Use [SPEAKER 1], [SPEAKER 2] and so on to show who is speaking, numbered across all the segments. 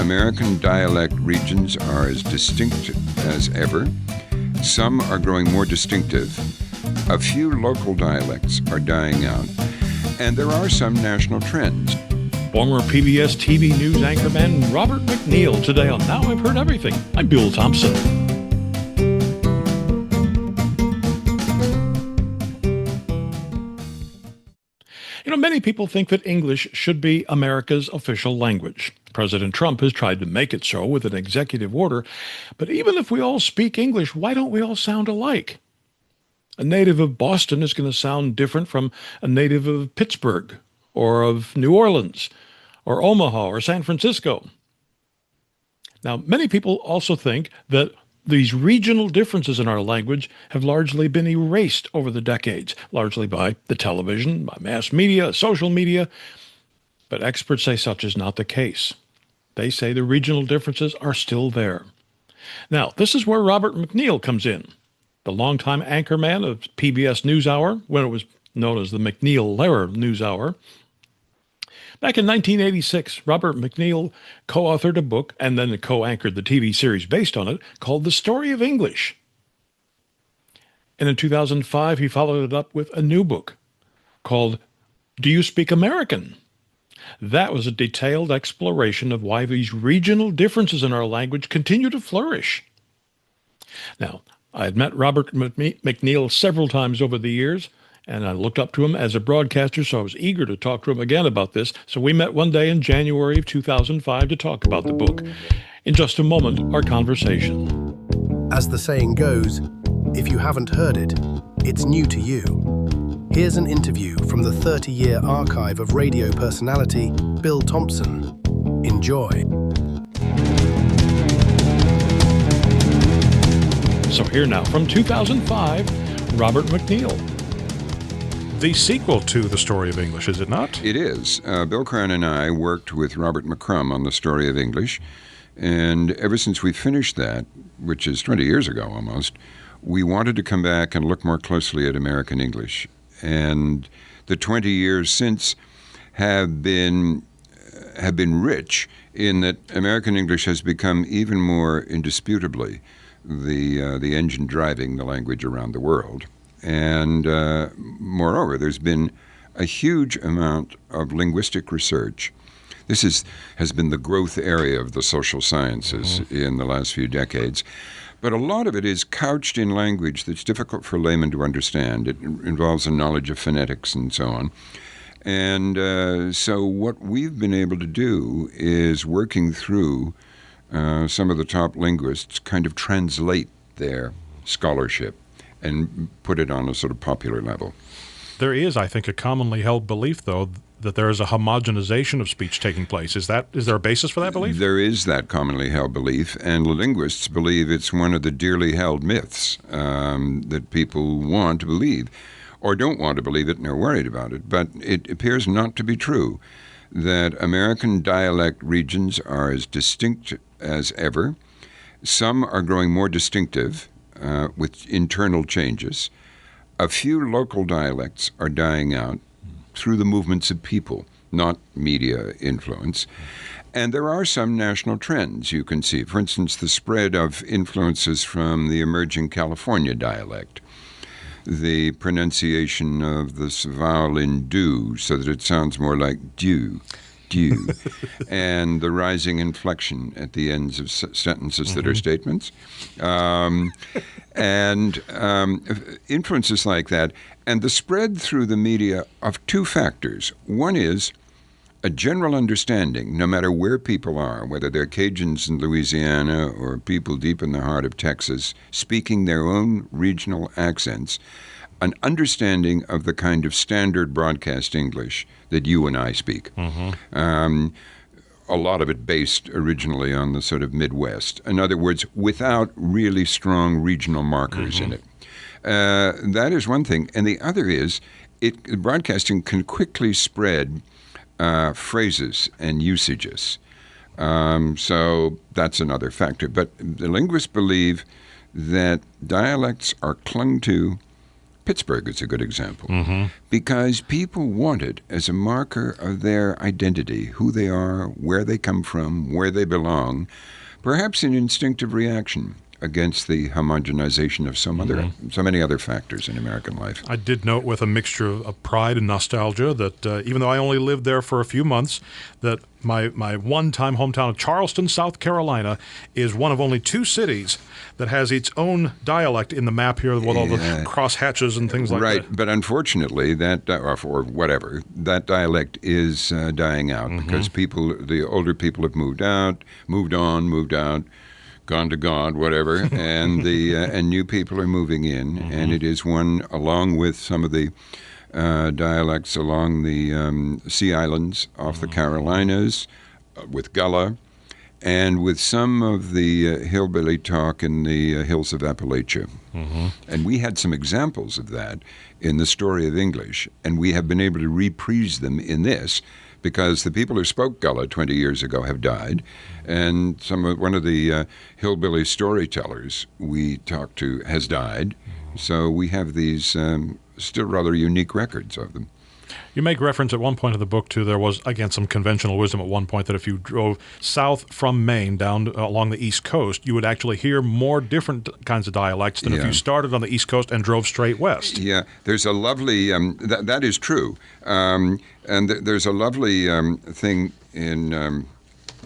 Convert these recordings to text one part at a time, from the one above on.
[SPEAKER 1] American dialect regions are as distinct as ever. Some are growing more distinctive. A few local dialects are dying out. And there are some national trends.
[SPEAKER 2] Former PBS TV News anchorman Robert MacNeil today on Now I've Heard Everything. I'm Bill Thompson. Many people think that English should be America's official language. President Trump has tried to make it so with an executive order. But even if we all speak English, why don't we all sound alike? A native of Boston is going to sound different from a native of Pittsburgh or of New Orleans or Omaha or San Francisco. Now, many people also think that these regional differences in our language have largely been erased over the decades, largely by the television, by mass media, social media. But experts say such is not the case. They say the regional differences are still there. Now, this is where Robert MacNeil comes in, the longtime anchorman of PBS NewsHour, when it was known as the MacNeil-Lehrer NewsHour. Back in 1986, Robert MacNeil co-authored a book and then co-anchored the TV series based on it called The Story of English. And in 2005, he followed it up with a new book called Do You Speak American? That was a detailed exploration of why these regional differences in our language continue to flourish. Now, I had met Robert MacNeil several times over the years, and I looked up to him as a broadcaster, so I was eager to talk to him again about this. So we met one day in January of 2005 to talk about the book. In just a moment, our conversation.
[SPEAKER 3] As the saying goes, if you haven't heard it, it's new to you. Here's an interview from the 30-year archive of radio personality, Bill Thompson. Enjoy.
[SPEAKER 2] So here now, from 2005, Robert MacNeil.
[SPEAKER 4] The sequel to The Story of English, is it not?
[SPEAKER 1] It is. Bill Cran and I worked with Robert McCrum on The Story of English, and ever since we finished that, which is 20 years ago almost, we wanted to come back and look more closely at American English. And the 20 years since have been rich in that American English has become even more indisputably the engine driving the language around the world. And moreover, there's been a huge amount of linguistic research. This has been the growth area of the social sciences in the last few decades. But a lot of it is couched in language that's difficult for laymen to understand. It involves a knowledge of phonetics and so on. And so what we've been able to do is, working through some of the top linguists, kind of translate their scholarship and put it on a sort of popular level.
[SPEAKER 4] There is, I think, a commonly held belief, though, that there is a homogenization of speech taking place. Is there a basis for that belief?
[SPEAKER 1] There is that commonly held belief, and linguists believe it's one of the dearly held myths that people want to believe, or don't want to believe it and are worried about it. But it appears not to be true, that American dialect regions are as distinct as ever. Some are growing more distinctive, with internal changes. A few local dialects are dying out through the movements of people, not media influence. And there are some national trends you can see. For instance, the spread of influences from the emerging California dialect, the pronunciation of this vowel in do so that it sounds more like dew, and the rising inflection at the ends of sentences that are statements, and influences like that, and the spread through the media of two factors. One is a general understanding, no matter where people are, whether they're Cajuns in Louisiana or people deep in the heart of Texas, speaking their own regional accents, an understanding of the kind of standard broadcast English that you and I speak. A lot of it based originally on the sort of Midwest. In other words, without really strong regional markers in it. That is one thing. And the other is, broadcasting can quickly spread phrases and usages. So that's another factor. But the linguists believe that dialects are clung to Pittsburgh is a good example, because people want it as a marker of their identity, who they are, where they come from, where they belong, perhaps an instinctive reaction against the homogenization of so many other factors in American life.
[SPEAKER 4] I did note with a mixture of pride and nostalgia that even though I only lived there for a few months, that my one-time hometown of Charleston, South Carolina, is one of only 2 cities that has its own dialect in the map here with all the cross hatches and things like that.
[SPEAKER 1] Right, but unfortunately, that dialect is dying out because the older people have moved out, gone to God, whatever, and and new people are moving in, and it is one, along with some of the dialects along the Sea Islands off the Carolinas, with Gullah, and with some of the hillbilly talk in the hills of Appalachia. And we had some examples of that in the story of English, and we have been able to reprise them in this, because the people who spoke Gullah 20 years ago have died, and one of the hillbilly storytellers we talked to has died. So we have these still rather unique records of them.
[SPEAKER 4] You make reference at one point of the book to there was, again, some conventional wisdom at one point that if you drove south from Maine down along the East Coast, you would actually hear more different kinds of dialects than if you started on the East Coast and drove straight west.
[SPEAKER 1] Yeah, there's a lovely, that is true. And there's a lovely thing in,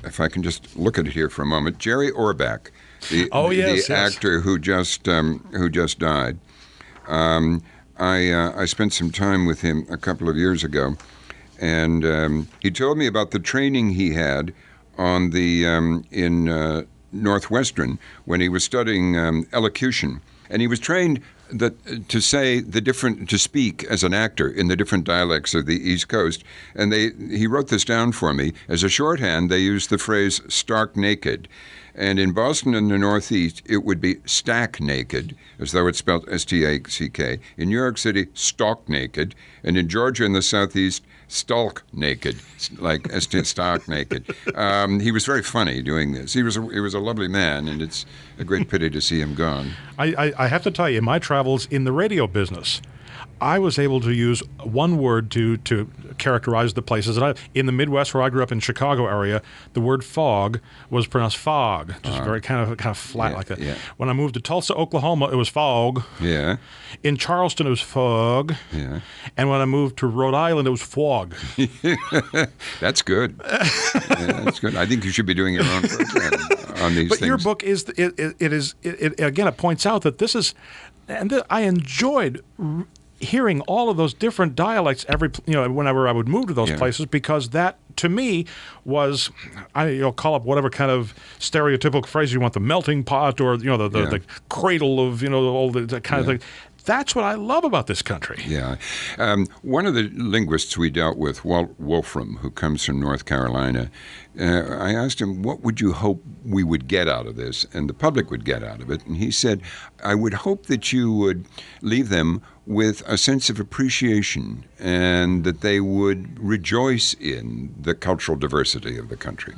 [SPEAKER 1] if I can just look at it here for a moment, Jerry Orbach, the actor who just died. I spent some time with him a couple of years ago, and he told me about the training he had on in Northwestern when he was studying elocution, and he was trained to speak as an actor in the different dialects of the East Coast, and he wrote this down for me as a shorthand. They used the phrase "stark naked." And in Boston and the Northeast, it would be stack naked, as though it's spelled S-T-A-C-K. In New York City, stalk naked. And in Georgia in the Southeast, stalk naked, like stark naked. He was very funny doing this. He was a lovely man, and it's a great pity to see him gone.
[SPEAKER 4] I have to tell you, in my travels in the radio business, I was able to use one word to characterize the places. In the Midwest, where I grew up in Chicago area, the word fog was pronounced fog, just very kind of flat like that.
[SPEAKER 1] Yeah.
[SPEAKER 4] When I moved to Tulsa, Oklahoma, it was fog.
[SPEAKER 1] Yeah.
[SPEAKER 4] In Charleston, it was fog.
[SPEAKER 1] Yeah.
[SPEAKER 4] And when I moved to Rhode Island, it was fog.
[SPEAKER 1] That's good. That's good. I think you should be doing your own program on these things.
[SPEAKER 4] But your book it points out that this is, and I enjoyed hearing all of those different dialects whenever I would move to those places, because that to me was, call up whatever kind of stereotypical phrase you want, the melting pot or the cradle of all the kind of thing. That's what I love about this country.
[SPEAKER 1] Yeah. One of the linguists we dealt with, Walt Wolfram, who comes from North Carolina, I asked him, what would you hope we would get out of this and the public would get out of it? And he said, I would hope that you would leave them with a sense of appreciation and that they would rejoice in the cultural diversity of the country.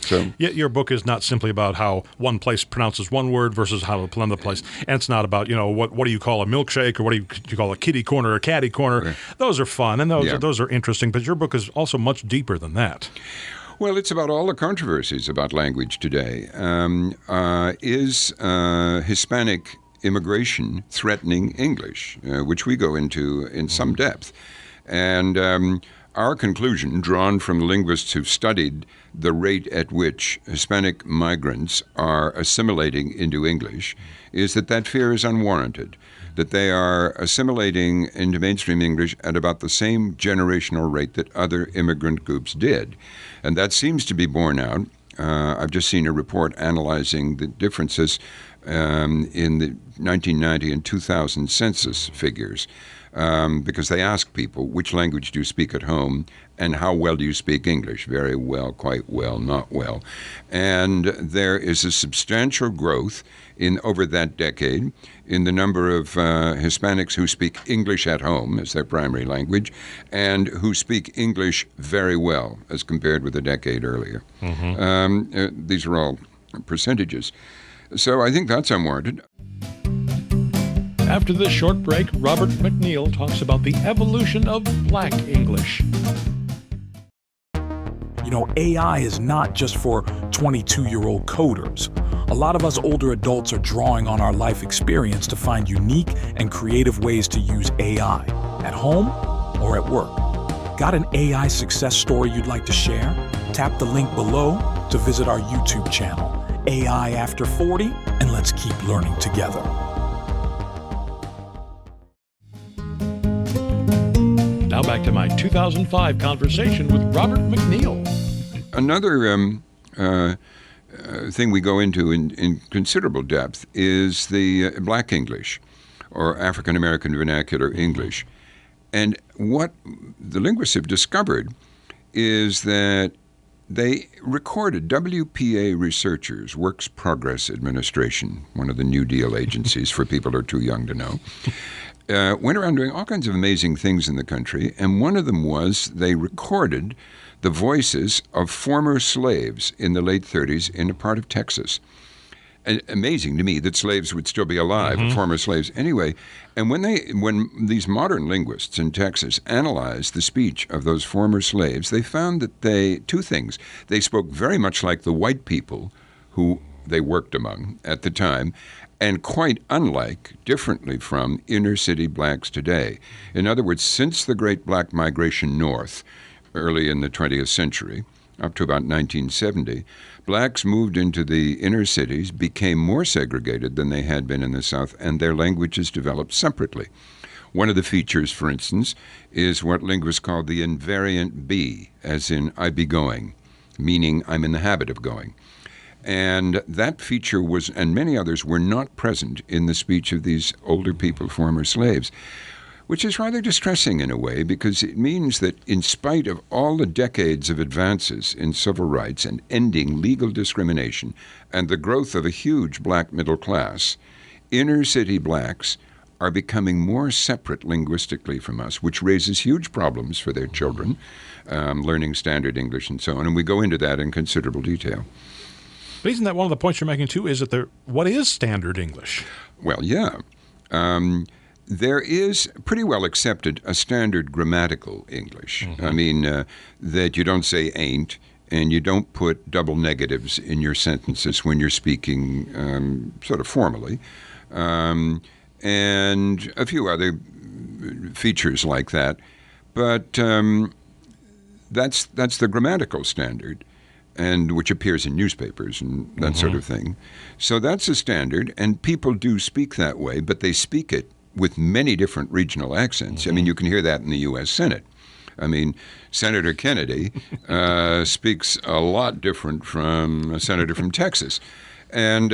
[SPEAKER 1] So,
[SPEAKER 4] your book is not simply about how one place pronounces one word versus how another place, and it's not about what do you call a milkshake or what do you call a kitty corner or a caddy corner. Right. Those are fun and those are interesting, but your book is also much deeper than that.
[SPEAKER 1] Well, it's about all the controversies about language today. Is Hispanic immigration threatening English, which we go into in some depth, and our conclusion, drawn from linguists who've studied the rate at which Hispanic migrants are assimilating into English, is that fear is unwarranted, that they are assimilating into mainstream English at about the same generational rate that other immigrant groups did. And that seems to be borne out. I've just seen a report analyzing the differences in the 1990 and 2000 census figures, because they ask people, which language do you speak at home and how well do you speak English? Very well, quite well, not well. And there is a substantial growth over that decade in the number of Hispanics who speak English at home as their primary language and who speak English very well as compared with a decade earlier. These are all percentages. So I think that's unwarranted.
[SPEAKER 2] After this short break, Robert MacNeil talks about the evolution of Black English.
[SPEAKER 5] You know, AI is not just for 22-year-old coders. A lot of us older adults are drawing on our life experience to find unique and creative ways to use AI, at home or at work. Got an AI success story you'd like to share? Tap the link below to visit our YouTube channel, AI After 40, and let's keep learning together.
[SPEAKER 2] Now back to my 2005 conversation with Robert MacNeil.
[SPEAKER 1] Another thing we go into in considerable depth is the Black English, or African American Vernacular English. And what the linguists have discovered is that they recorded, WPA researchers, Works Progress Administration, one of the New Deal agencies for people who are too young to know, went around doing all kinds of amazing things in the country, and one of them was they recorded the voices of former slaves in the late 30s in a part of Texas. And amazing to me that slaves would still be alive, former slaves anyway. And when these modern linguists in Texas analyzed the speech of those former slaves, they found that two things. They spoke very much like the white people who they worked among at the time, and quite unlike, differently from, inner city blacks today. In other words, since the Great Black Migration North, early in the 20th century, up to about 1970, blacks moved into the inner cities, became more segregated than they had been in the South, and their languages developed separately. One of the features, for instance, is what linguists call the invariant be, as in I be going, meaning I'm in the habit of going. And that feature was, and many others, were not present in the speech of these older people, former slaves, which is rather distressing in a way, because it means that in spite of all the decades of advances in civil rights and ending legal discrimination and the growth of a huge black middle class, inner city blacks are becoming more separate linguistically from us, which raises huge problems for their children, learning standard English and so on. And we go into that in considerable detail.
[SPEAKER 4] But isn't that one of the points you're making, too, is that what is standard English?
[SPEAKER 1] Well, yeah. There is pretty well accepted a standard grammatical English. I mean, that you don't say ain't, and you don't put double negatives in your sentences when you're speaking sort of formally, and a few other features like that. But that's the grammatical standard, and which appears in newspapers and that sort of thing. So that's a standard, and people do speak that way, but they speak it with many different regional accents. I mean, you can hear that in the U.S. Senate. I mean, Senator Kennedy speaks a lot different from a senator from Texas. And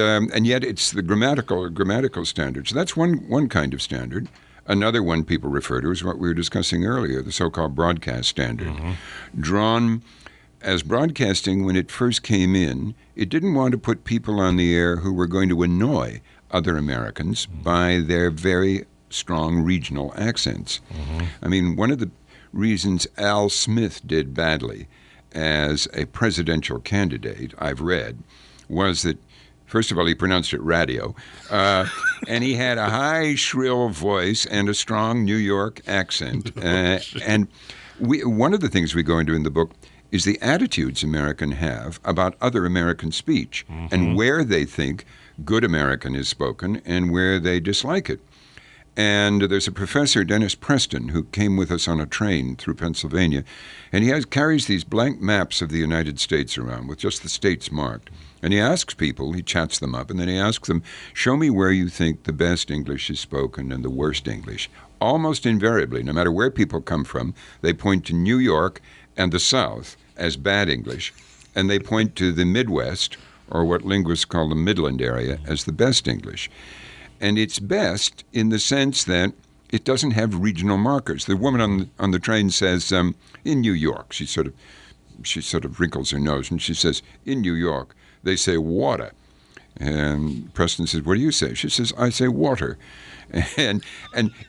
[SPEAKER 1] yet it's the grammatical standard. So that's one kind of standard. Another one people refer to is what we were discussing earlier, the so-called broadcast standard. Drawn as broadcasting, when it first came in, it didn't want to put people on the air who were going to annoy other Americans by their very strong regional accents. I mean, one of the reasons Al Smith did badly as a presidential candidate, I've read, was that, first of all, he pronounced it radio, and he had a high, shrill voice and a strong New York accent. And one of the things we go into in the book is the attitudes Americans have about other American speech and where they think good American is spoken and where they dislike it. And there's a professor, Dennis Preston, who came with us on a train through Pennsylvania, and he carries these blank maps of the United States around with just the states marked. And he asks people, he chats them up, and then he asks them, show me where you think the best English is spoken and the worst English. Almost invariably, no matter where people come from, they point to New York and the South as bad English, and they point to the Midwest, or what linguists call the Midland area, as the best English. And it's best in the sense that it doesn't have regional markers. The woman on the train says, in New York, she sort of wrinkles her nose, and she says, in New York, they say water. And Preston says, what do you say? She says, I say water. And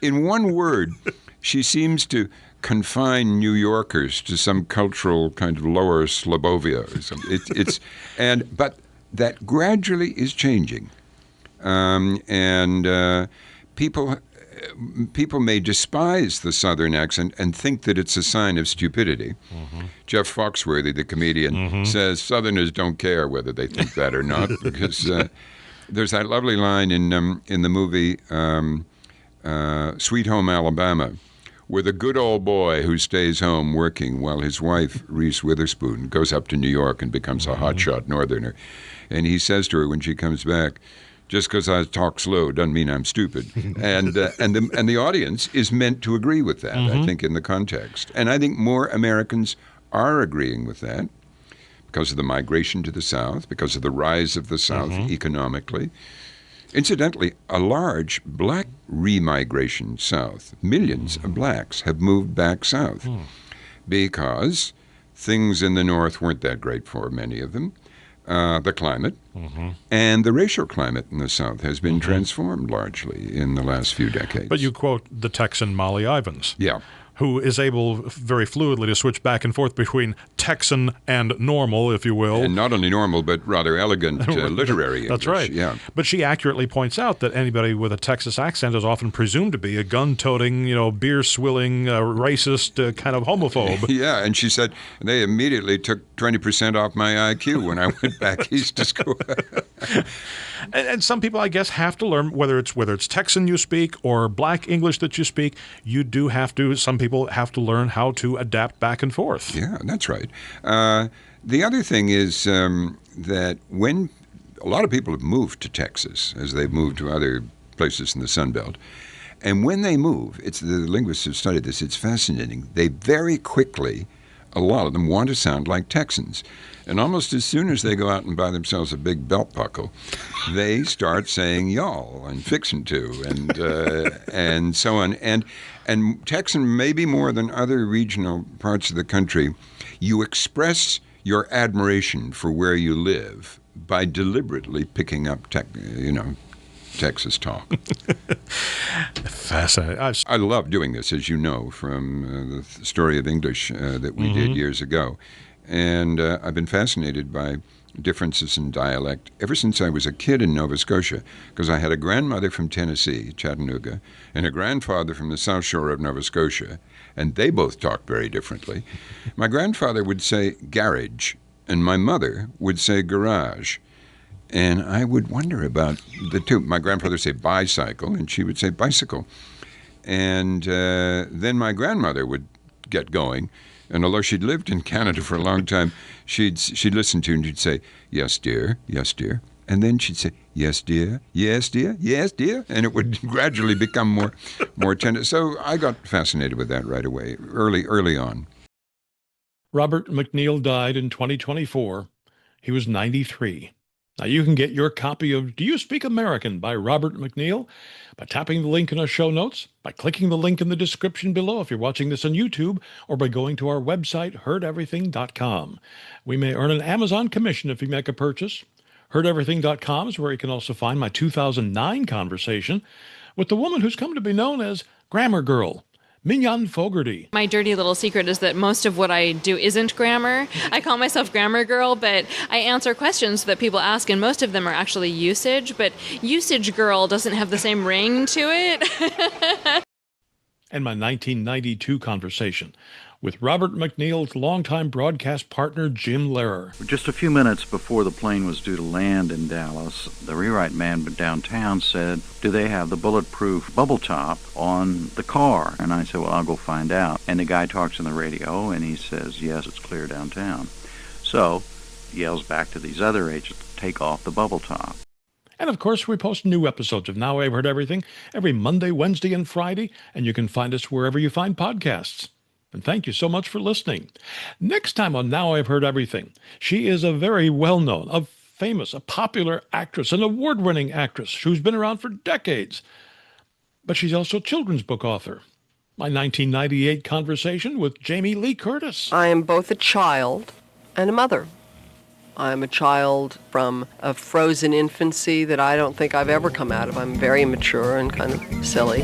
[SPEAKER 1] in one word, she seems to confine New Yorkers to some cultural kind of lower Slobovia or something. But that gradually is changing. people may despise the Southern accent and think that it's a sign of stupidity. Jeff Foxworthy, the comedian, says Southerners don't care whether they think that or not, because there's that lovely line in the movie Sweet Home Alabama, where the good old boy who stays home working while his wife, Reese Witherspoon, goes up to New York and becomes a hotshot Northerner. And he says to her when she comes back, just because I talk slow doesn't mean I'm stupid. And the audience is meant to agree with that, I think, in the context. And I think more Americans are agreeing with that because of the migration to the South, because of the rise of the South economically. Incidentally, a large black remigration south. Millions of blacks have moved back south because things in the North weren't that great for many of them. The climate and the racial climate in the South has been transformed largely in the last few decades.
[SPEAKER 4] But you quote the Texan Molly Ivins.
[SPEAKER 1] Yeah.
[SPEAKER 4] Who is able very fluidly to switch back and forth between Texan and normal, if you will.
[SPEAKER 1] And not only normal, but rather elegant literary English.
[SPEAKER 4] That's right.
[SPEAKER 1] Yeah.
[SPEAKER 4] But she accurately points out that anybody with a Texas accent is often presumed to be a gun-toting, beer-swilling, racist, kind of homophobe.
[SPEAKER 1] Yeah, and she said they immediately took 20% off my IQ when I went back east to school.
[SPEAKER 4] And some people, I guess, have to learn, whether it's Texan you speak or black English that you speak, some people have to learn how to adapt back and forth.
[SPEAKER 1] Yeah, that's right. The other thing is that when a lot of people have moved to Texas, as they've moved to other places in the Sun Belt, and when they move, the linguists have studied this, it's fascinating, they very quickly, a lot of them want to sound like Texans. And almost as soon as they go out and buy themselves a big belt buckle, they start saying y'all and fixin' to and so on. And Texan, maybe more than other regional parts of the country, you express your admiration for where you live by deliberately picking up Texas talk.
[SPEAKER 4] Fascinating.
[SPEAKER 1] I love doing this, as you know, from the story of English that we did years ago. And I've been fascinated by differences in dialect ever since I was a kid in Nova Scotia, because I had a grandmother from Tennessee, Chattanooga, and a grandfather from the South Shore of Nova Scotia, and they both talked very differently. My grandfather would say garage, and my mother would say garage. And I would wonder about the two. My grandfather would say bicycle, and she would say bicycle. And then my grandmother would get going, and although she'd lived in Canada for a long time, she'd listen to and she'd say, yes, dear, yes, dear. And then she'd say, yes, dear, yes, dear, yes, dear. And it would gradually become more tender. So I got fascinated with that right away, early on.
[SPEAKER 2] Robert MacNeil died in 2024. He was 93. Now, you can get your copy of Do You Speak American by Robert MacNeil by tapping the link in our show notes, by clicking the link in the description below if you're watching this on YouTube, or by going to our website, heardeverything.com. We may earn an Amazon commission if you make a purchase. Heardeverything.com is where you can also find my 2009 conversation with the woman who's come to be known as Grammar Girl, Mignon Fogarty.
[SPEAKER 6] My dirty little secret is that most of what I do isn't grammar. I call myself Grammar Girl, but I answer questions that people ask, and most of them are actually usage, but Usage Girl doesn't have the same ring to it.
[SPEAKER 2] And my 1992 conversation with Robert MacNeil's longtime broadcast partner, Jim Lehrer.
[SPEAKER 7] Just a few minutes before the plane was due to land in Dallas, the rewrite man downtown said, do they have the bulletproof bubble top on the car? And I said, well, I'll go find out. And the guy talks on the radio, and he says, yes, it's clear downtown. So he yells back to these other agents, take off the bubble top.
[SPEAKER 2] And of course, we post new episodes of Now I've Heard Everything every Monday, Wednesday, and Friday, and you can find us wherever you find podcasts. And thank you so much for listening. Next time on Now I've Heard Everything, she is a very well-known, a popular actress, an award-winning actress who's been around for decades. But she's also a children's book author. My 1998 conversation with Jamie Lee Curtis.
[SPEAKER 8] I am both a child and a mother. I'm a child from a frozen infancy that I don't think I've ever come out of. I'm very immature and kind of silly.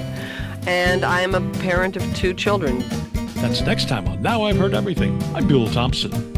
[SPEAKER 8] And I am a parent of 2 children.
[SPEAKER 2] That's next time on Now I've Heard Everything. I'm Bill Thompson.